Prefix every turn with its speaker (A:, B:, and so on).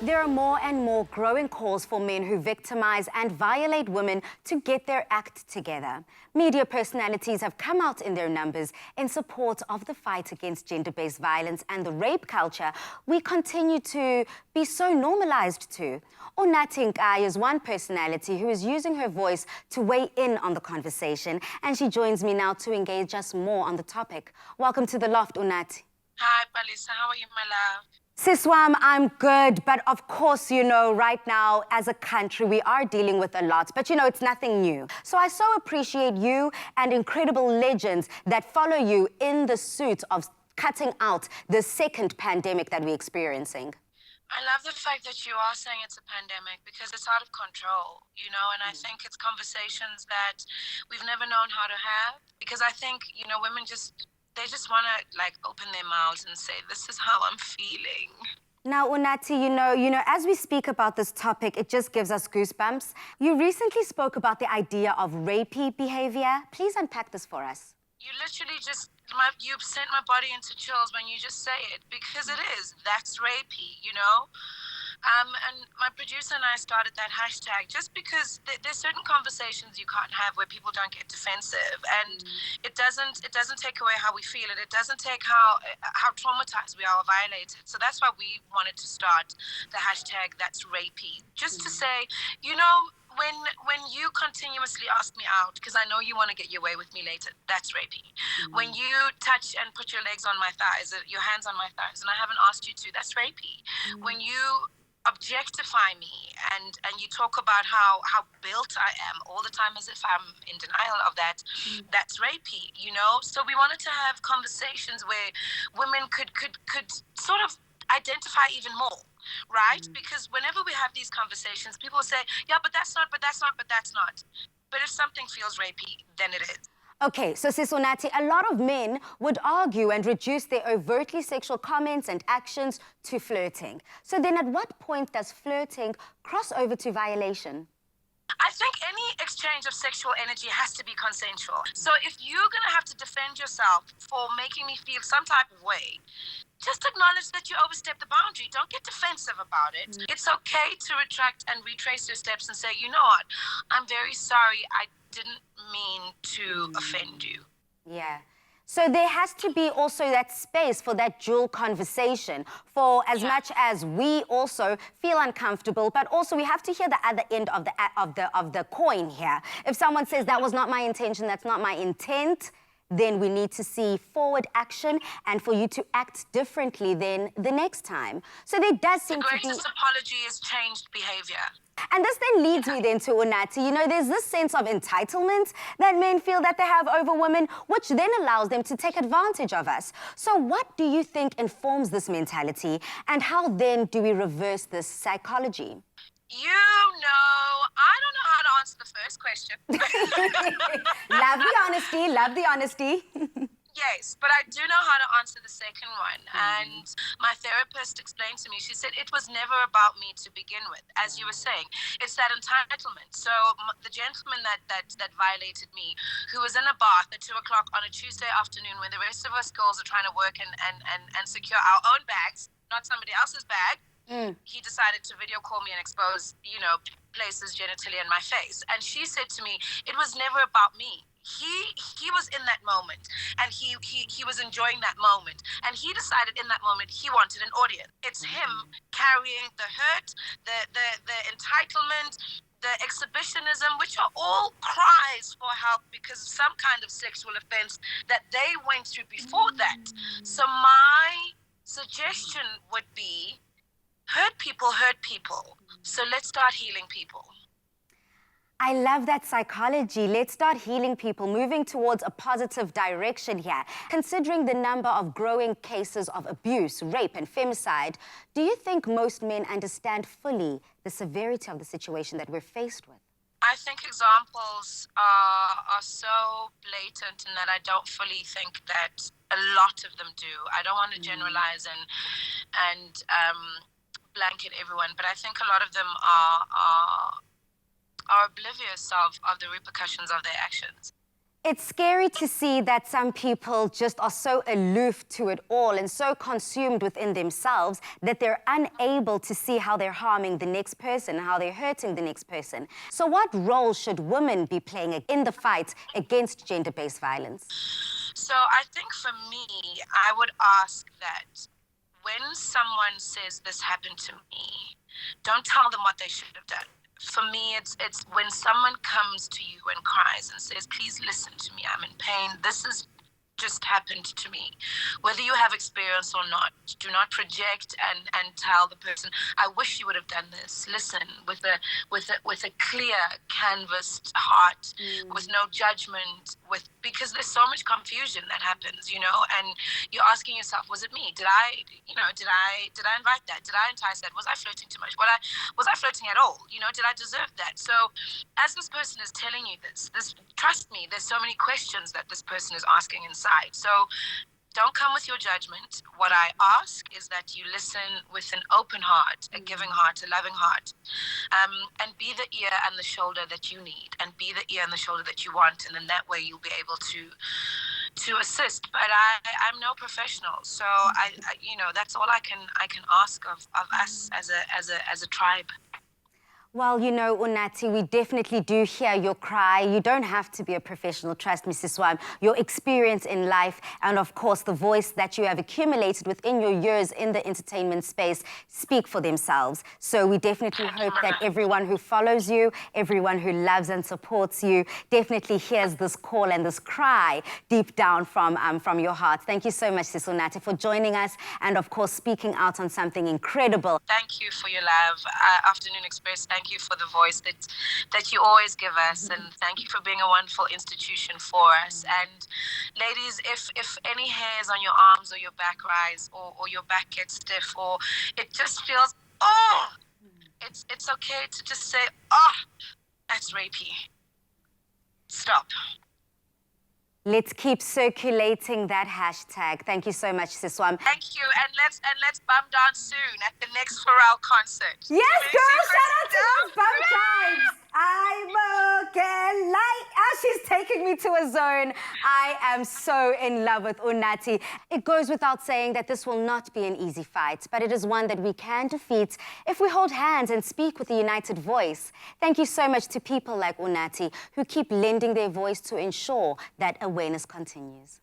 A: There are more and more growing calls for men who victimize and violate women to get their act together. Media personalities have come out in their numbers in support of the fight against gender-based violence and the rape culture we continue to be so normalized to. Unathi Nkayi is one personality who is using her voice to weigh in on the conversation, and she joins me now to engage us more on the topic. Welcome to The Loft, Unathi.
B: Hi, Palisa. How are you, my love?
A: Siswam, I'm good, but of course, you know, right now, as a country, we are dealing with a lot, but you know, it's nothing new. So I so appreciate you and incredible legends that follow you in the suit of cutting out the second pandemic that we're experiencing.
B: I love the fact that you are saying it's a pandemic because it's out of control, you know, and I think it's conversations that we've never known how to have, because I think, you know, women they just want to like open their mouths and say, this is how I'm feeling.
A: Now, Unathi, you know, as we speak about this topic, it just gives us goosebumps. You recently spoke about the idea of rapey behavior. Please unpack this for us.
B: You literally you sent my body into chills when you just say it, because it is. That's rapey, you know? And my producer and I started that hashtag just because there's certain conversations you can't have where people don't get defensive, and it doesn't take away how we feel it. It doesn't take how traumatized we are or violated. So that's why we wanted to start the hashtag That's Rapey, just to say, you know, when you continuously ask me out, because I know you want to get your way with me later, that's rapey. When you touch and put your legs on my thighs, your hands on my thighs, and I haven't asked you to, that's rapey. When you objectify me and you talk about how built I am all the time as if I'm in denial of that, that's rapey, you know? So we wanted to have conversations where women could sort of identify even more, right? Because whenever we have these conversations, people say, yeah, but that's not. But if something feels rapey, then it is.
A: Okay, so Sis Unathi, a lot of men would argue and reduce their overtly sexual comments and actions to flirting. So then at what point does flirting cross over to violation?
B: I think any exchange of sexual energy has to be consensual. So if you're going to have to defend yourself for making me feel some type of way, just acknowledge that you overstepped the boundary. Don't get defensive about it. It's okay to retract and retrace your steps and say, you know what, I'm very sorry. I didn't mean to offend you.
A: Yeah. So there has to be also that space for that dual conversation, for as much as we also feel uncomfortable, but also we have to hear the other end of the coin here. If someone says that was not my intention, that's not my intent, then we need to see forward action and for you to act differently then the next time. So there does seem to be...
B: The greatest apology is changed behavior.
A: And this then leads me then to Unathi. You know, there's this sense of entitlement that men feel that they have over women, which then allows them to take advantage of us. So what do you think informs this mentality, and how then do we reverse this psychology?
B: You know, I don't know how to answer the first question.
A: Love the honesty, love the honesty.
B: Yes, but I do know how to answer the second one. And my therapist explained to me, she said, it was never about me to begin with. As you were saying, it's that entitlement. So the gentleman that violated me, who was in a bath at 2 o'clock on a Tuesday afternoon when the rest of us girls are trying to work and secure our own bags, not somebody else's bag, he decided to video call me and expose, you know, places genitalia in my face. And she said to me, it was never about me. He was in that moment, and he was enjoying that moment, and he decided in that moment he wanted an audience. It's him carrying the hurt, the entitlement, the exhibitionism, which are all cries for help because of some kind of sexual offense that they went through before that. So my suggestion would be, hurt people. So let's start healing people.
A: I love that psychology. Let's start healing people, moving towards a positive direction here. Considering the number of growing cases of abuse, rape and femicide, do you think most men understand fully the severity of the situation that we're faced with?
B: I think examples are so blatant, and that I don't fully think that a lot of them do. I don't want to generalize and blanket everyone, but I think a lot of them are oblivious of the repercussions of their actions.
A: It's scary to see that some people just are so aloof to it all and so consumed within themselves that they're unable to see how they're harming the next person, how they're hurting the next person. So what role should women be playing in the fight against gender-based violence?
B: So I think for me, I would ask that when someone says this happened to me, don't tell them what they should have done. For me, it's when someone comes to you and cries and says, please listen to me, I'm in pain, this is just happened to me. Whether you have experience or not, do not project and tell the person, I wish you would have done this. Listen with a clear canvassed heart, with no judgment, because there's so much confusion that happens, you know, and you're asking yourself, was it me? Did I invite that? Did I entice that? Was I flirting too much? Was I flirting at all? You know, did I deserve that? So as this person is telling you this, trust me, there's so many questions that this person is asking inside. So don't come with your judgment. What I ask is that you listen with an open heart, a giving heart, a loving heart, and be the ear and the shoulder that you need, and be the ear and the shoulder that you want, and then that way you'll be able to assist. But I'm no professional, so I you know, that's all I can ask of us as a tribe.
A: Well, you know, Unathi, we definitely do hear your cry. You don't have to be a professional, trust me, Siswam. Your experience in life and, of course, the voice that you have accumulated within your years in the entertainment space speak for themselves. So we definitely hope that everyone who follows you, everyone who loves and supports you, definitely hears this call and this cry deep down from your heart. Thank you so much, Sis Unathi, for joining us and, of course, speaking out on something incredible.
B: Thank you for your love. Afternoon Express, thank you for the voice that you always give us, and thank you for being a wonderful institution for us. And ladies, if any hairs on your arms or your back rise, or your back gets stiff, or it just feels, oh, it's okay to just say, oh, that's rapey. Stop.
A: Let's keep circulating that hashtag. Thank you so much, Siswam.
B: Thank you, and let's bum down soon at the next Pharrell concert.
A: Yes, girl, shout out to those bum times. I'm looking like, she's taking me to a zone. I am so in love with Unathi. It goes without saying that this will not be an easy fight, but it is one that we can defeat if we hold hands and speak with a united voice. Thank you so much to people like Unathi who keep lending their voice to ensure that awareness continues.